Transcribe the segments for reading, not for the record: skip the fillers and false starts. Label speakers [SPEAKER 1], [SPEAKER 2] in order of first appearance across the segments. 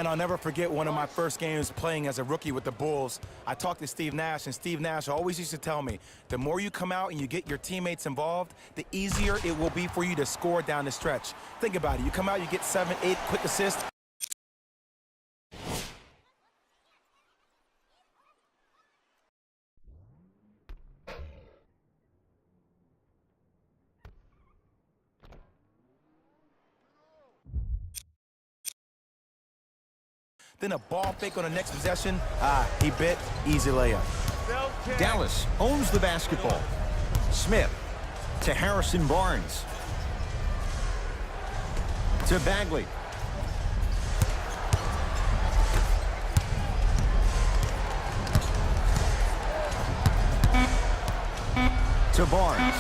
[SPEAKER 1] Man, I'll never forget one of my first games playing as a rookie with the Bulls. I talked to Steve Nash, and Steve Nash always used to tell me, the more you come out and you get your teammates involved, the easier it will be for you to score down the stretch. Think about it. You come out, you get 7, 8 quick assists. Then a ball fake on the next possession. He bit. Easy layup.
[SPEAKER 2] Dallas owns the basketball. Smith to Harrison Barnes. To Bagley. To Barnes.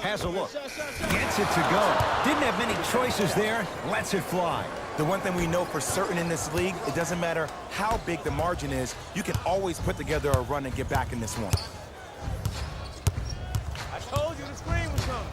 [SPEAKER 2] Has a look. Gets it to go. Didn't have many choices there. Lets it fly.
[SPEAKER 1] The one thing we know for certain in this league, it doesn't matter how big the margin is, you can always put together a run and get back in this one.
[SPEAKER 3] I told you the screen was coming.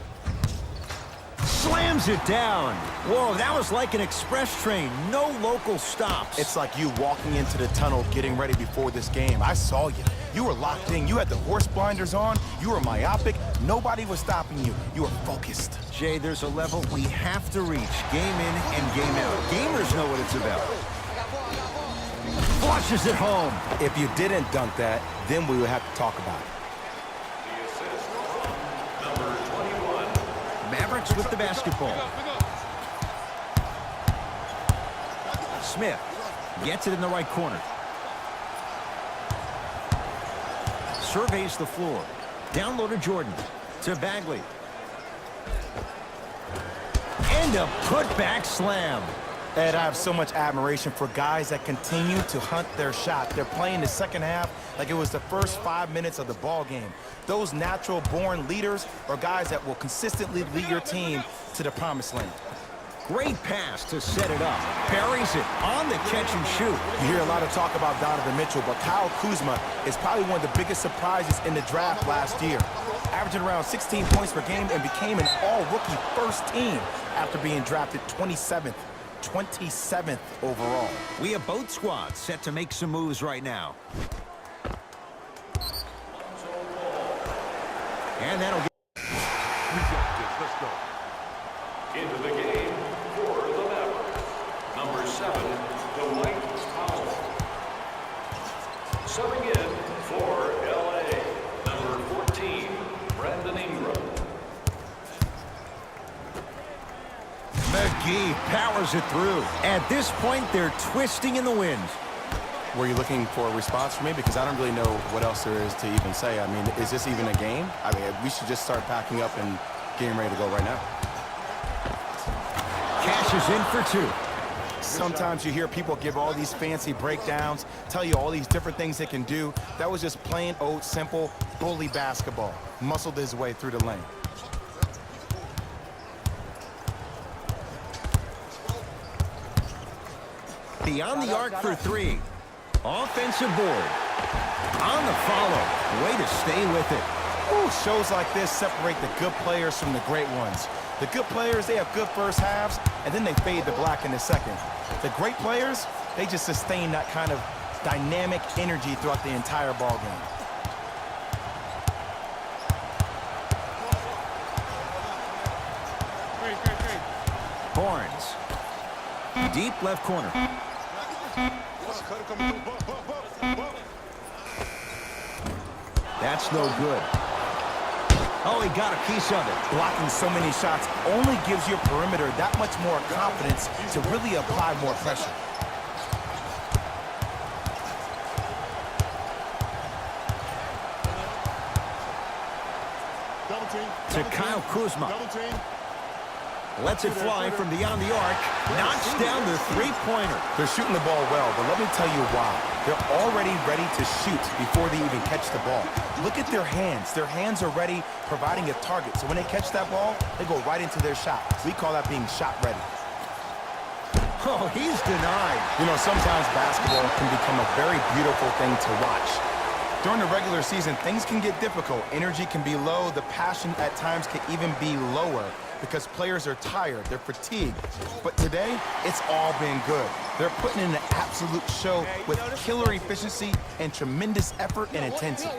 [SPEAKER 2] Slams it down. Whoa, that was like an express train. No local stops.
[SPEAKER 1] It's like you walking into the tunnel getting ready before this game. I saw you. You were locked in. You had the horse blinders on. You were myopic. Nobody was stopping you. You were focused.
[SPEAKER 2] Jay, there's a level we have to reach. Game in and game out. Gamers know what it's about. Flushes it home.
[SPEAKER 1] If you didn't dunk that, then we would have to talk about it.
[SPEAKER 2] Mavericks with the basketball. Smith gets it in the right corner. Surveys the floor. Down low to Jordan. To Bagley. And a putback slam.
[SPEAKER 1] Ed, I have so much admiration for guys that continue to hunt their shot. They're playing the second half like it was the first 5 minutes of the ball game. Those natural-born leaders are guys that will consistently lead your team to the promised land.
[SPEAKER 2] Great pass to set it up. Buries it on the catch and shoot.
[SPEAKER 1] You hear a lot of talk about Donovan Mitchell, but Kyle Kuzma is probably one of the biggest surprises in the draft last year. Averaging around 16 points per game and became an all-rookie first team after being drafted 27th overall.
[SPEAKER 2] We have both squads set to make some moves right now. And that'll get...
[SPEAKER 3] We got this. Let's go.
[SPEAKER 4] Into the game for the Mavericks. Number 7, Dwight Powell. Subbing in for LA. Number 14, Brandon Ingram.
[SPEAKER 2] McGee powers it through. At this point, they're twisting in the wind.
[SPEAKER 1] Were you looking for a response from me? Because I don't really know what else there is to even say. I mean, is this even a game? I mean, we should just start packing up and getting ready to go right now.
[SPEAKER 2] Cash is in for 2.
[SPEAKER 1] Sometimes you hear people give all these fancy breakdowns, tell you all these different things they can do. That was just plain old, simple, bully basketball. Muscled his way through the lane.
[SPEAKER 2] Beyond the arc for 3. Offensive board. On the follow. Way to stay with it.
[SPEAKER 1] Ooh, shows like this separate the good players from the great ones. The good players, they have good first halves, and then they fade to black in the second. The great players, they just sustain that kind of dynamic energy throughout the entire ball game.
[SPEAKER 2] Barnes. Deep left corner. That's no good. Oh, he got a piece of it.
[SPEAKER 1] Blocking so many shots only gives your perimeter that much more confidence to really apply more pressure.
[SPEAKER 2] To Kyle Kuzma. Lets it fly from beyond the arc. Knocks down the three-pointer.
[SPEAKER 1] They're shooting the ball well, but let me tell you why. They're already ready to shoot before they even catch the ball. Look at their hands. Their hands are ready, providing a target. So when they catch that ball, they go right into their shot. We call that being shot ready.
[SPEAKER 2] Oh, he's denied.
[SPEAKER 1] You know, sometimes basketball can become a very beautiful thing to watch. During the regular season, things can get difficult. Energy can be low. The passion at times can even be lower. because players are tired, they're fatigued. But today, it's all been good. They're putting in an absolute show with killer efficiency and tremendous effort and intensity.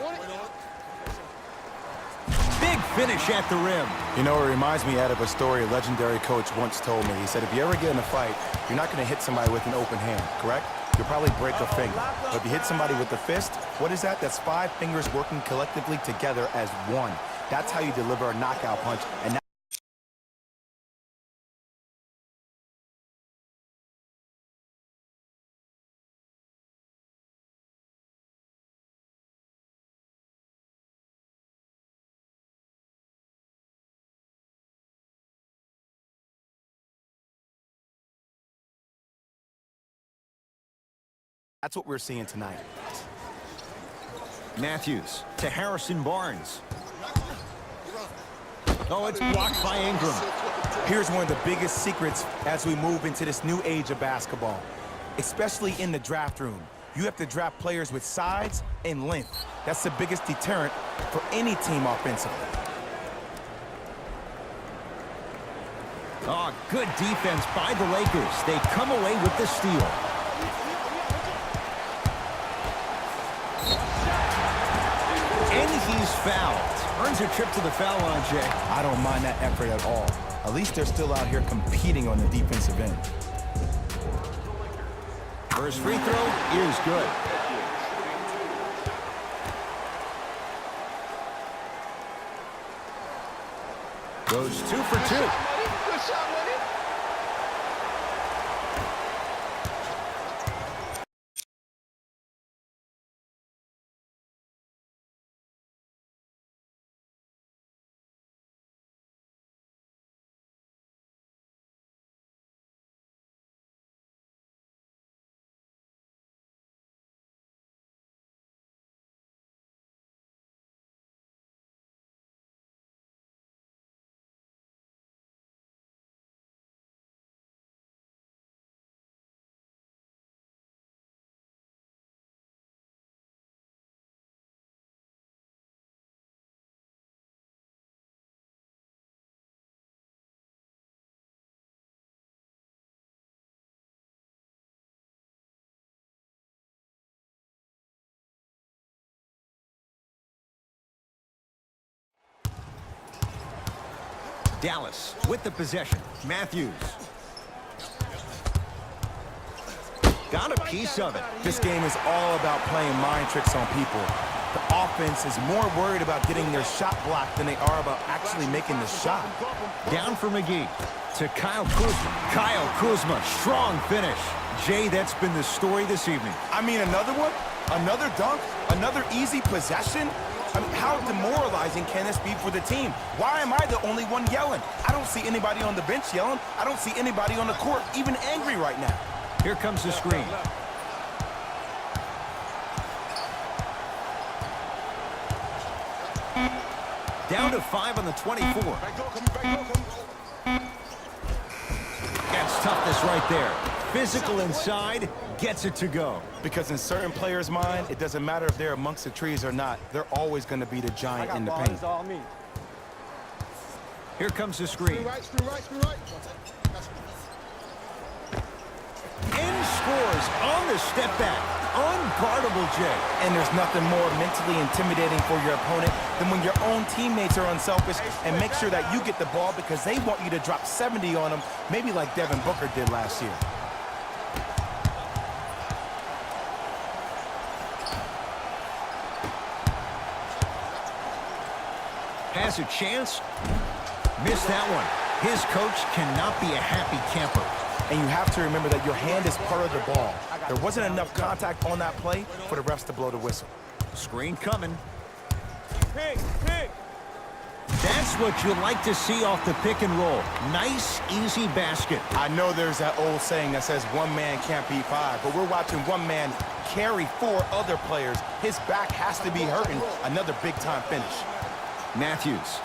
[SPEAKER 2] Big finish at the rim.
[SPEAKER 1] You know, it reminds me, Ed, of a story a legendary coach once told me. He said, if you ever get in a fight, you're not going to hit somebody with an open hand, correct? You'll probably break a finger. But if you hit somebody with the fist, what is that? That's 5 fingers working collectively together as one. That's how you deliver a knockout punch. And that's what we're seeing tonight.
[SPEAKER 2] Matthews to Harrison Barnes. Oh, it's blocked by Ingram.
[SPEAKER 1] Here's one of the biggest secrets as we move into this new age of basketball, especially in the draft room. You have to draft players with size and length. That's the biggest deterrent for any team offensively.
[SPEAKER 2] Oh, good defense by the Lakers. They come away with the steal. And he's fouled. Earns a trip to the foul line, Jay.
[SPEAKER 1] I don't mind that effort at all. At least they're still out here competing on the defensive end.
[SPEAKER 2] First free throw is good. Goes 2 for 2.
[SPEAKER 3] Good shot, buddy.
[SPEAKER 2] Dallas with the possession. Matthews. Got a piece of it.
[SPEAKER 1] This game is all about playing mind tricks on people. The offense is more worried about getting their shot blocked than they are about actually making the shot.
[SPEAKER 2] Down for McGee to Kyle Kuzma. Kyle Kuzma, strong finish. Jay, that's been the story this evening.
[SPEAKER 1] I mean, another one? Another dunk? Another easy possession? I mean, how demoralizing can this be for the team? Why am I the only one yelling? I don't see anybody on the bench yelling. I don't see anybody on the court even angry right now.
[SPEAKER 2] Here comes the screen. Down to 5 on the 24. That's toughness right there. Physical inside, gets it to go.
[SPEAKER 1] Because in certain players' mind, it doesn't matter if they're amongst the trees or not. They're always going to be the giant in the paint.
[SPEAKER 2] Here comes the screen. And scores on the step back. Unguardable, Jay.
[SPEAKER 1] And there's nothing more mentally intimidating for your opponent than when your own teammates are unselfish and make sure that you get the ball because they want you to drop 70 on them, maybe like Devin Booker did last year.
[SPEAKER 2] Has a chance. Missed that one. His coach cannot be a happy camper.
[SPEAKER 1] And you have to remember that your hand is part of the ball. There wasn't enough contact on that play for the refs to blow the whistle.
[SPEAKER 2] Screen coming.
[SPEAKER 3] Pick, pick.
[SPEAKER 2] That's what you like to see off the pick and roll. Nice, easy basket.
[SPEAKER 1] I know there's that old saying that says one man can't beat 5, but we're watching one man carry 4 other players. His back has to be hurting. Another big-time finish.
[SPEAKER 2] Matthews.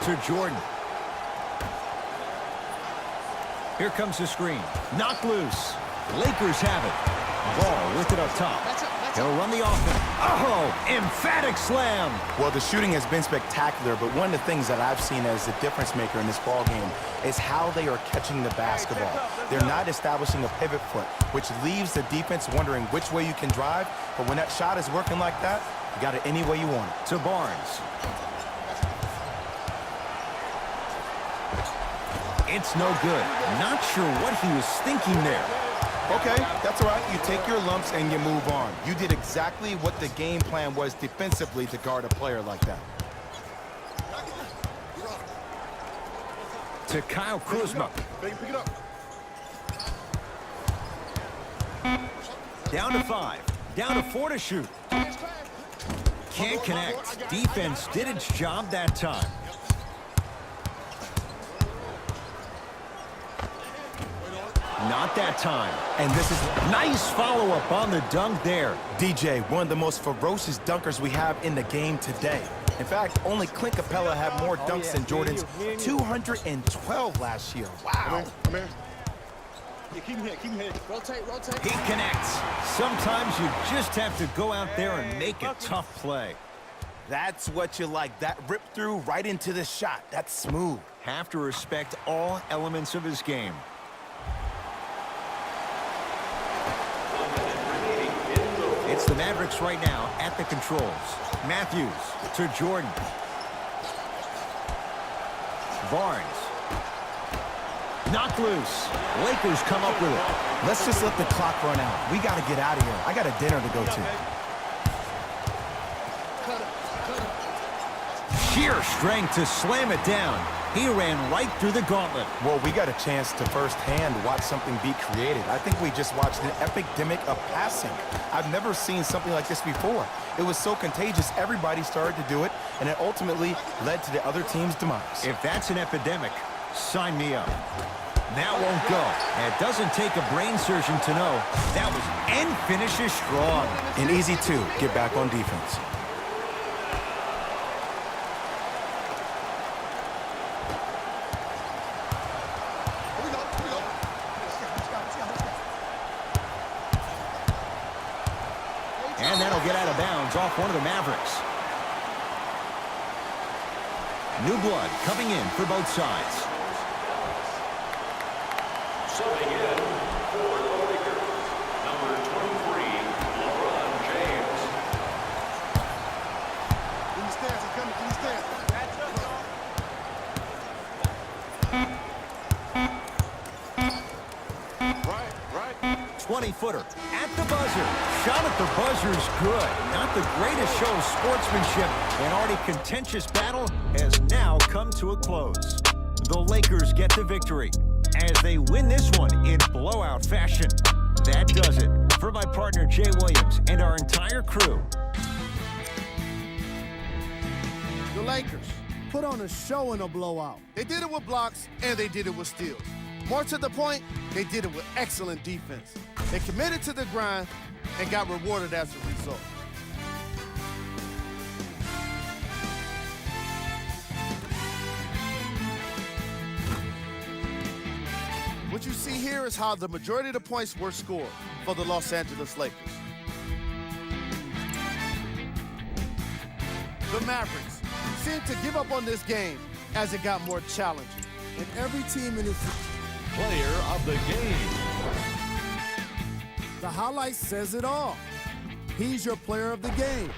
[SPEAKER 2] To Jordan. Here comes the screen. Knocked loose. Lakers have it. Ball with it up top. He'll run the offense. Oh, emphatic slam.
[SPEAKER 1] Well, the shooting has been spectacular, but one of the things that I've seen as the difference maker in this ball game is how they are catching the basketball. They're not establishing a pivot foot, which leaves the defense wondering which way you can drive, but when that shot is working like that, you got it any way you want it.
[SPEAKER 2] To Barnes. It's no good. Not sure what he was thinking there.
[SPEAKER 1] Okay, that's all right. You take your lumps and you move on. You did exactly what the game plan was defensively to guard a player like that.
[SPEAKER 2] To Kyle Kuzma.
[SPEAKER 3] Pick it up.
[SPEAKER 2] Down to 5. Down to 4 to shoot. Can't connect. Defense did its job that time. Not that time.
[SPEAKER 1] And this is
[SPEAKER 2] Nice follow-up on the dunk there.
[SPEAKER 1] DJ, one of the most ferocious dunkers we have in the game today. In fact, only Clint Capella had more dunks than Jordan's 212 last year. Wow.
[SPEAKER 3] Come here. Yeah, keep him here. Rotate.
[SPEAKER 2] He connects. Sometimes you just have to go out there and make a tough play.
[SPEAKER 1] That's what you like. That rip through right into the shot. That's smooth.
[SPEAKER 2] Have to respect all elements of his game. It's the Mavericks right now at the controls. Matthews to Jordan. Barnes. Knocked loose. Lakers come up with it.
[SPEAKER 1] Let's just let the clock run out. We got to get out of here. I got a dinner to go to.
[SPEAKER 2] Sheer strength to slam it down. He ran right through the gauntlet.
[SPEAKER 1] Well, we got a chance to firsthand watch something be created. I think we just watched an epidemic of passing. I've never seen something like this before. It was so contagious, everybody started to do it, and it ultimately led to the other team's demise.
[SPEAKER 2] If that's an epidemic, sign me up. That won't go. It doesn't take a brain surgeon to know that was end finishes strong.
[SPEAKER 1] And easy, too. Get back on defense.
[SPEAKER 2] And that'll get out of bounds off one of the Mavericks. New blood coming in for both sides.
[SPEAKER 4] Subbing in for the Lakers, number 23, LeBron James.
[SPEAKER 3] Can you stand? He's coming. Can you stand?
[SPEAKER 2] 20-footer at the buzzer. Shot at the buzzer is good. Not the greatest show of sportsmanship. An already contentious battle has now come to a close. The Lakers get the victory as they win this one in blowout fashion. That does it. For my partner Jay Williams and our entire crew,
[SPEAKER 5] The Lakers put on a show in a blowout. They did it with blocks, and they did it with steals. More to the point, they did it with excellent defense. They committed to the grind and got rewarded as a result. What you see here is how the majority of the points were scored for the Los Angeles Lakers. The Mavericks seemed to give up on this game as it got more challenging. And every team in its
[SPEAKER 6] Player of the game.
[SPEAKER 5] the highlight says it all. He's your player of the game.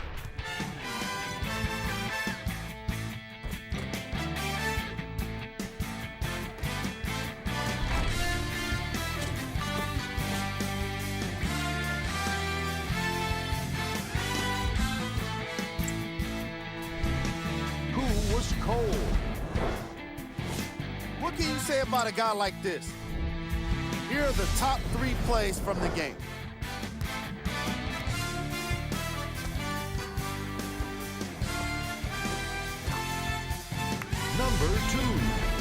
[SPEAKER 6] Who was cold?
[SPEAKER 5] What can you say about a guy like this? Here are the top 3 plays from the game.
[SPEAKER 6] Number 2.